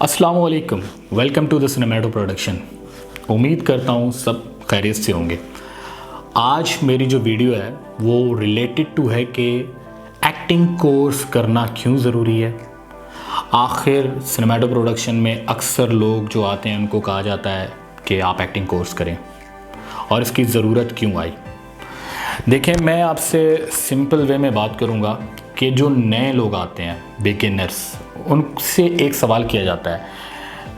अस्सलाम वालेकुम, welcome to the सिनेमैटो production. उम्मीद करता हूँ सब खैरियत से होंगे। आज मेरी जो वीडियो है वो रिलेटेड टू है कि एक्टिंग कोर्स करना क्यों ज़रूरी है। आखिर सिनेमैटो प्रोडक्शन में अक्सर लोग जो आते हैं उनको कहा जाता है कि आप एक्टिंग कोर्स करें और इसकी ज़रूरत क्यों आई। देखें, मैं आपसे सिंपल वे में बात करूँगा कि जो नए लोग आते हैं, बिगिनर्स, उनसे एक सवाल किया जाता है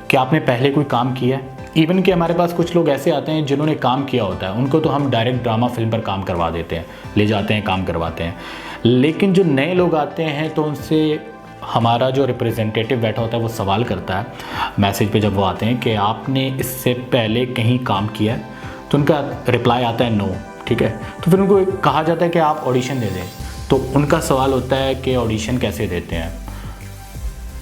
कि आपने पहले कोई काम किया है। इवन कि हमारे पास कुछ लोग ऐसे आते हैं जिन्होंने काम किया होता है, उनको तो हम डायरेक्ट ड्रामा फिल्म पर काम करवा देते हैं, ले जाते हैं, काम करवाते हैं। लेकिन जो नए लोग आते हैं तो उनसे हमारा जो रिप्रेजेंटेटिव बैठा होता है वो सवाल करता है मैसेज पे जब वो आते हैं कि आपने इससे पहले कहीं काम किया है, तो उनका रिप्लाई आता है नो। ठीक है, तो फिर उनको कहा जाता है कि आप ऑडिशन दे दें। तो उनका सवाल होता है कि ऑडिशन कैसे देते हैं।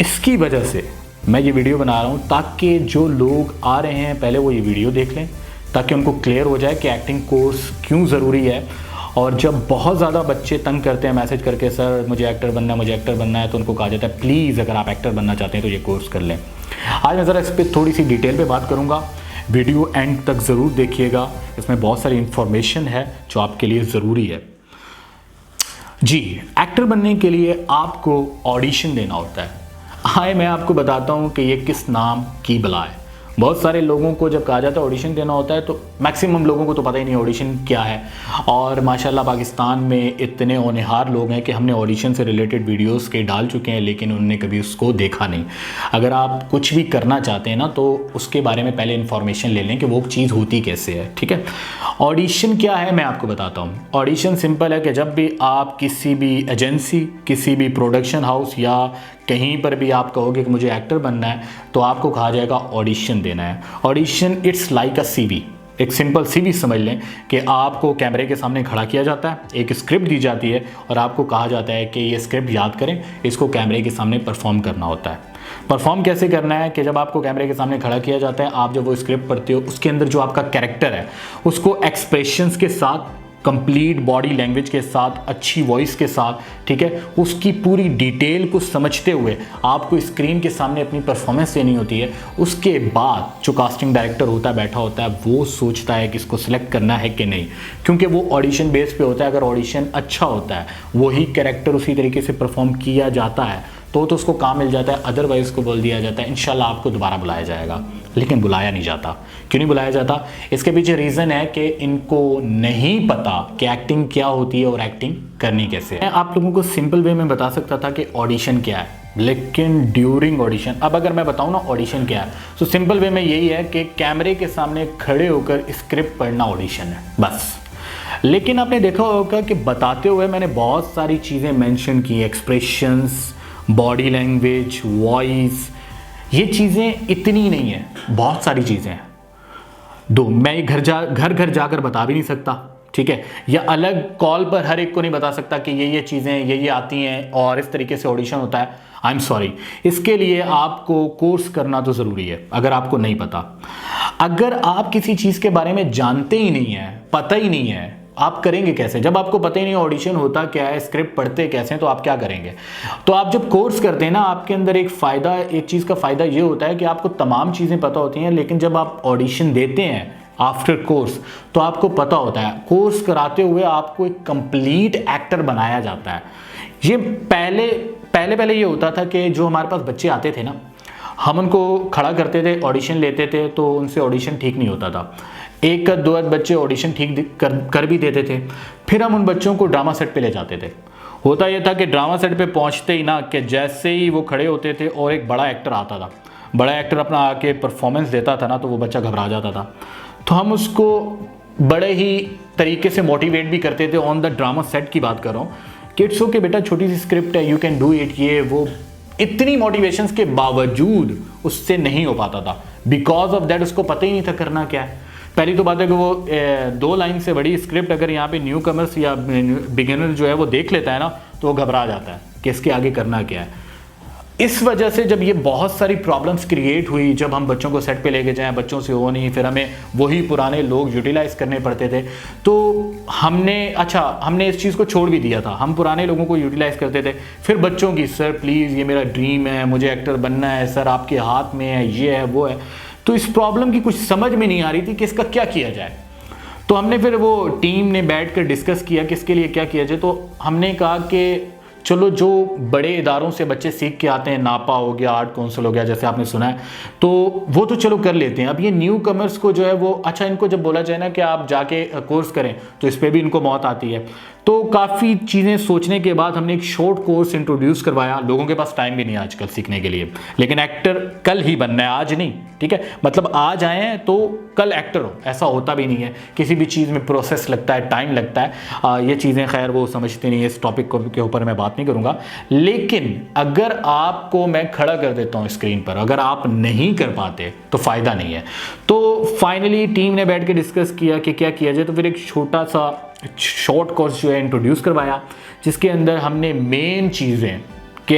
इसकी वजह से मैं ये वीडियो बना रहा हूँ ताकि जो लोग आ रहे हैं पहले वो ये वीडियो देख लें, ताकि उनको क्लियर हो जाए कि एक्टिंग कोर्स क्यों ज़रूरी है। और जब बहुत ज़्यादा बच्चे तंग करते हैं मैसेज करके, सर मुझे एक्टर बनना है, मुझे एक्टर बनना है, तो उनको कहा जाता है प्लीज़ अगर आप एक्टर बनना चाहते हैं तो ये कोर्स कर लें। आज मैं ज़रा इस पर थोड़ी सी डिटेल पे बात करूँगा, वीडियो एंड तक ज़रूर देखिएगा। इसमें बहुत सारी इन्फॉर्मेशन है जो आपके लिए ज़रूरी है। जी, एक्टर बनने के लिए आपको ऑडिशन देना होता है। आए मैं आपको बताता हूँ कि ये किस नाम की बला है। बहुत सारे लोगों को जब कहा जाता है ऑडिशन देना होता है तो मैक्सिमम लोगों को तो पता ही नहीं ऑडिशन क्या है। और माशाल्लाह पाकिस्तान में इतने होनहार लोग हैं कि हमने ऑडिशन से रिलेटेड वीडियोस के डाल चुके हैं, लेकिन उन्होंने कभी उसको देखा नहीं। अगर आप कुछ भी करना चाहते हैं ना तो उसके बारे में पहले इन्फॉर्मेशन ले लें कि वो चीज़ होती कैसे है। ठीक है, ऑडिशन क्या है मैं आपको बताता हूँ। ऑडिशन सिंपल है कि जब भी आप किसी भी एजेंसी, किसी भी प्रोडक्शन हाउस या कहीं पर भी आप कहोगे कि मुझे एक्टर बनना है तो आपको कहा जाएगा ऑडिशन देना है। Audition it's like a CV. एक सिंपल सीवी समझ लें कि आपको कैमरे के सामने खड़ा किया जाता है, एक स्क्रिप्ट दी जाती है और आपको कहा जाता है कि ये स्क्रिप्ट याद करें, इसको कैमरे के सामने परफॉर्म करना होता है। परफॉर्म कैसे करना है कि जब आपको कैमरे के सामने खड़ा किया जाता है, आप जब वो स्क्रिप्ट पढ़ते हो उसके अंदर जो आपका कैरेक्टर है उसको एक्सप्रेशंस के साथ, कंप्लीट बॉडी लैंग्वेज के साथ, अच्छी वॉइस के साथ, ठीक है, उसकी पूरी डिटेल को समझते हुए आपको स्क्रीन के सामने अपनी परफॉर्मेंस देनी होती है। उसके बाद जो कास्टिंग डायरेक्टर होता है, बैठा होता है, वो सोचता है कि इसको सिलेक्ट करना है कि नहीं, क्योंकि वो ऑडिशन बेस पे होता है। अगर ऑडिशन अच्छा होता है, वही कैरेक्टर उसी तरीके से परफॉर्म किया जाता है तो उसको काम मिल जाता है। अदरवाइज़ को बोल दिया जाता है इंशाल्लाह आपको दोबारा बुलाया जाएगा, लेकिन बुलाया नहीं जाता। क्यों नहीं बुलाया जाता? इसके पीछे रीज़न है कि इनको नहीं पता कि एक्टिंग क्या होती है और एक्टिंग करनी कैसे है। मैं आप लोगों को सिंपल वे में बता सकता था कि ऑडिशन क्या है, लेकिन ड्यूरिंग ऑडिशन, अब अगर मैं बताऊं ना ऑडिशन क्या है, तो सिंपल वे में यही है कि कैमरे के सामने खड़े होकर स्क्रिप्ट पढ़ना ऑडिशन है, बस। लेकिन आपने देखा होगा कि बताते हुए मैंने बहुत सारी चीज़ें मेंशन की, एक्सप्रेशंस, बॉडी लैंग्वेज, वॉइस, ये चीज़ें इतनी नहीं है, बहुत सारी चीज़ें हैं। मैं घर घर जाकर बता भी नहीं सकता, ठीक है, या अलग कॉल पर हर एक को नहीं बता सकता कि ये चीज़ें ये आती हैं और इस तरीके से ऑडिशन होता है। आई एम सॉरी, इसके लिए आपको कोर्स करना तो ज़रूरी है अगर आपको नहीं पता। अगर आप किसी चीज़ के बारे में जानते ही नहीं है, पता ही नहीं है, आप करेंगे कैसे? जब आपको पता ही नहीं ऑडिशन होता क्या है, स्क्रिप्ट पढ़ते कैसे हैं, तो आप क्या करेंगे? तो आप जब कोर्स करते हैं ना, आपके अंदर एक चीज़ का फ़ायदा ये होता है कि आपको तमाम चीज़ें पता होती हैं, लेकिन जब आप ऑडिशन देते हैं आफ्टर कोर्स तो आपको पता होता है। कोर्स कराते हुए आपको एक कंप्लीट एक्टर बनाया जाता है। ये पहले ये होता था कि जो हमारे पास बच्चे आते थे ना, हम उनको खड़ा करते थे, ऑडिशन लेते थे, तो उनसे ऑडिशन ठीक नहीं होता था। एक दो बच्चे ऑडिशन ठीक कर भी देते थे, फिर हम उन बच्चों को ड्रामा सेट पे ले जाते थे। होता यह था कि ड्रामा सेट पे पहुंचते ही ना, कि जैसे ही वो खड़े होते थे और एक बड़ा एक्टर आता था, बड़ा एक्टर अपना आके परफॉर्मेंस देता था ना, तो वो बच्चा घबरा जाता था। तो हम उसको बड़े ही तरीके से मोटिवेट भी करते थे। ऑन द ड्रामा सेट की बात कर रहा हूँ कि इट्स ओके बेटा, छोटी सी स्क्रिप्ट है, यू कैन डू इट, ये वो। इतनी मोटिवेशंस के बावजूद उससे नहीं हो पाता था, बिकॉज ऑफ दैट उसको पता ही नहीं था करना क्या है। पहली तो बात है कि वो 2 लाइन से बड़ी स्क्रिप्ट अगर यहाँ पे न्यू कमर्स या बिगिनर जो है वो देख लेता है ना, तो वो घबरा जाता है कि इसके आगे करना क्या है। इस वजह से जब ये बहुत सारी प्रॉब्लम्स क्रिएट हुई, जब हम बच्चों को सेट पे लेके जाएं, बच्चों से हो नहीं, फिर हमें वही पुराने लोग यूटिलाइज करने पड़ते थे, तो हमने इस चीज़ को छोड़ भी दिया था। हम पुराने लोगों को यूटिलाइज करते थे, फिर बच्चों की, सर प्लीज़ ये मेरा ड्रीम है, मुझे एक्टर बनना है, सर आपके हाथ में है, ये है वो है। तो इस प्रॉब्लम की कुछ समझ में नहीं आ रही थी कि इसका क्या किया जाए। तो हमने फिर वो टीम ने बैठ कर डिस्कस किया कि इसके लिए क्या किया जाए। तो हमने कहा कि चलो जो बड़े इदारों से बच्चे सीख के आते हैं, नापा हो गया, आर्ट काउंसिल हो गया, जैसे आपने सुना है, तो वो तो चलो कर लेते हैं। अब ये न्यू कमर्स को जो है वो, अच्छा इनको जब बोला जाए ना कि आप जाके कोर्स करें, तो इस पर भी इनको मौत आती है। तो काफ़ी चीज़ें सोचने के बाद हमने एक शॉर्ट कोर्स इंट्रोड्यूस करवाया। लोगों के पास टाइम भी नहीं है आजकल सीखने के लिए, लेकिन एक्टर कल ही बनना है, आज नहीं, ठीक है। मतलब आज आए हैं तो कल एक्टर हो, ऐसा होता भी नहीं है। किसी भी चीज़ में प्रोसेस लगता है, टाइम लगता है। ये चीज़ें खैर वो समझते नहीं है, इस टॉपिक के ऊपर मैं बात नहीं करूँगा। लेकिन अगर आपको मैं खड़ा कर देता हूँ स्क्रीन पर, अगर आप नहीं कर पाते तो फ़ायदा नहीं है। तो फाइनली टीम ने बैठ के डिस्कस किया कि क्या किया जाए। तो फिर एक छोटा सा शॉर्ट कोर्स जो है इंट्रोड्यूस करवाया, जिसके अंदर हमने मेन चीज़ें कि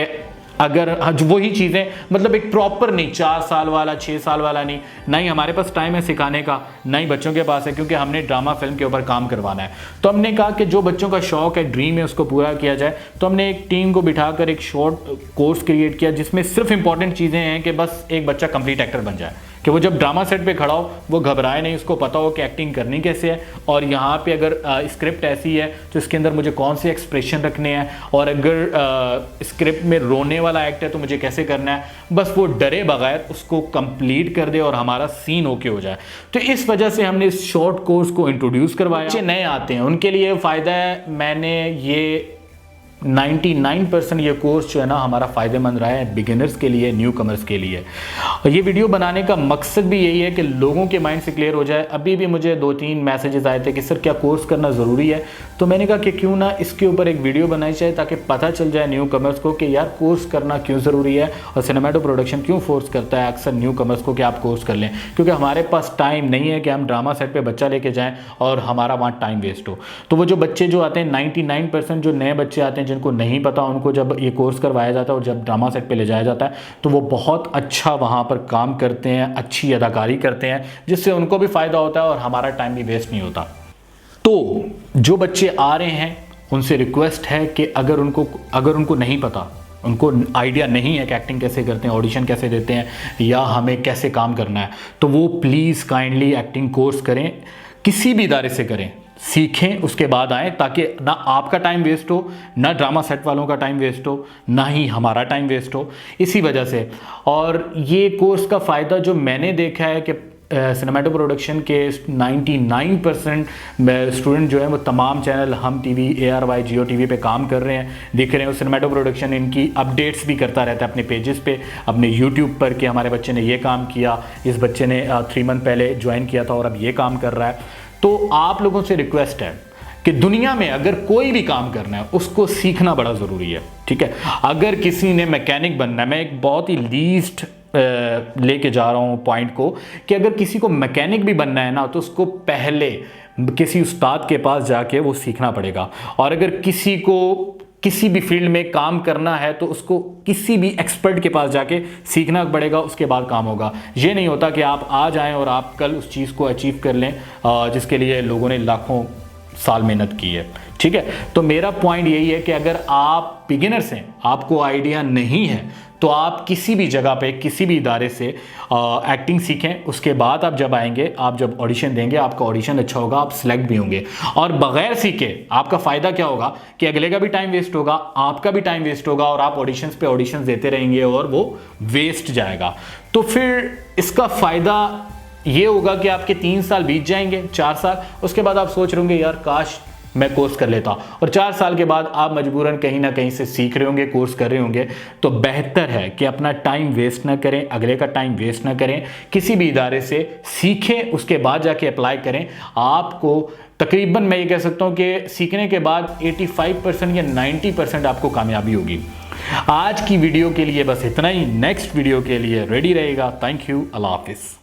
अगर वही चीज़ें, मतलब एक प्रॉपर नहीं, 4 साल वाला 6 साल वाला नहीं, ना ही हमारे पास टाइम है सिखाने का, ना ही बच्चों के पास है, क्योंकि हमने ड्रामा फिल्म के ऊपर काम करवाना है। तो हमने कहा कि जो बच्चों का शौक है, ड्रीम है, उसको पूरा किया जाए। तो हमने एक टीम को बिठाकर एक शॉर्ट कोर्स क्रिएट किया, जिसमें सिर्फ इंपॉर्टेंट चीज़ें हैं कि बस एक बच्चा कंप्लीट एक्टर बन जाए, कि वो जब ड्रामा सेट पे खड़ा हो वो घबराए नहीं, उसको पता हो कि एक्टिंग करनी कैसे है, और यहाँ पे अगर स्क्रिप्ट ऐसी है तो इसके अंदर मुझे कौन से एक्सप्रेशन रखने हैं, और अगर स्क्रिप्ट में रोने वाला एक्ट है तो मुझे कैसे करना है। बस वो डरे बगैर उसको कंप्लीट कर दे और हमारा सीन ओके हो जाए। तो इस वजह से हमने इस शॉर्ट कोर्स को इंट्रोड्यूस करवाया। बच्चे नए आते हैं उनके लिए फ़ायदा है, मैंने ये 99% ये कोर्स जो है ना हमारा फ़ायदेमंद रहा है, बिगिनर्स के लिए, न्यू कमर्स के लिए। ये वीडियो बनाने का मकसद भी यही है कि लोगों के माइंड से क्लियर हो जाए। अभी भी मुझे 2-3 मैसेजेस आए थे कि सर क्या कोर्स करना ज़रूरी है, तो मैंने कहा कि क्यों ना इसके ऊपर एक वीडियो बनाई जाए, ताकि पता चल जाए न्यू कमर्स को कि यार कोर्स करना क्यों ज़रूरी है, और सिनेमैटो प्रोडक्शन क्यों फोर्स करता है अक्सर न्यू कमर्स को कि आप कोर्स कर लें। क्योंकि हमारे पास टाइम नहीं है कि हम ड्रामा सेट पर बच्चा लेके जाएँ और हमारा वहाँ टाइम वेस्ट हो। तो वो जो बच्चे जो आते हैं, 99% जो नए बच्चे आते हैं जिनको नहीं पता, उनको जब ये कोर्स करवाया जाता है और जब ड्रामा सेट पे ले जाया जाता है तो वो बहुत अच्छा वहाँ पर काम करते हैं, अच्छी अदाकारी करते हैं, जिससे उनको भी फ़ायदा होता है और हमारा टाइम भी वेस्ट नहीं होता। तो जो बच्चे आ रहे हैं उनसे रिक्वेस्ट है कि अगर उनको नहीं पता, उनको आइडिया नहीं है कि एक्टिंग कैसे करते हैं, ऑडिशन कैसे देते हैं, या हमें कैसे काम करना है, तो वो प्लीज़ काइंडली एक्टिंग कोर्स करें, किसी भी इदारे से करें, सीखें, उसके बाद आएँ, ताकि ना आपका टाइम वेस्ट हो, ना ड्रामा सेट वालों का टाइम वेस्ट हो, ना ही हमारा टाइम वेस्ट हो, इसी वजह से। और ये कोर्स का फ़ायदा जो मैंने देखा है कि सिनेमैटो प्रोडक्शन के 99% स्टूडेंट जो है वो तमाम चैनल, हम टीवी, ARY, जियो टीवी पे काम कर रहे हैं, दिख रहे हैं। सिनेमैटो प्रोडक्शन इनकी अपडेट्स भी करता रहता है अपने पेजेस पे, अपने यूट्यूब पर, कि हमारे बच्चे ने ये काम किया, इस बच्चे ने 3 मंथ पहले ज्वाइन किया था और अब ये काम कर रहा है। तो आप लोगों से रिक्वेस्ट है कि दुनिया में अगर कोई भी काम करना है उसको सीखना बड़ा ज़रूरी है, ठीक है। अगर किसी ने मैकेनिक बनना है, मैं एक बहुत ही लीस्ट लेके जा रहा हूँ पॉइंट को, कि अगर किसी को मैकेनिक भी बनना है ना तो उसको पहले किसी उस्ताद के पास जाके वो सीखना पड़ेगा। और अगर किसी को किसी भी फील्ड में काम करना है तो उसको किसी भी एक्सपर्ट के पास जाके सीखना पड़ेगा, उसके बाद काम होगा। ये नहीं होता कि आप आ जाएं और आप कल उस चीज़ को अचीव कर लें जिसके लिए लोगों ने लाखों साल मेहनत की है, ठीक है। तो मेरा पॉइंट यही है कि अगर आप बिगिनर्स हैं, आपको आइडिया नहीं है, तो आप किसी भी जगह पे, किसी भी इदारे से एक्टिंग सीखें। उसके बाद आप जब आएंगे, आप जब ऑडिशन देंगे, आपका ऑडिशन अच्छा होगा, आप सिलेक्ट भी होंगे। और बगैर सीखे आपका फ़ायदा क्या होगा कि अगले का भी टाइम वेस्ट होगा, आपका भी टाइम वेस्ट होगा, और आप ऑडिशंस पे ऑडिशंस देते रहेंगे और वो वेस्ट जाएगा। तो फिर इसका फ़ायदा ये होगा कि आपके 3 साल बीत जाएंगे, 4 साल, उसके बाद आप सोच रहे होंगे यार काश मैं कोर्स कर लेता, और 4 साल के बाद आप मजबूरन कहीं ना कहीं से सीख रहे होंगे, कोर्स कर रहे होंगे। तो बेहतर है कि अपना टाइम वेस्ट ना करें, अगले का टाइम वेस्ट ना करें, किसी भी इदारे से सीखें, उसके बाद जाके अप्लाई करें। आपको तकरीबन मैं ये कह सकता हूँ कि सीखने के बाद 85% या 90% आपको कामयाबी होगी। आज की वीडियो के लिए बस इतना ही, नेक्स्ट वीडियो के लिए रेडी रहेगा। थैंक यू, अल्लाह हाफिज़।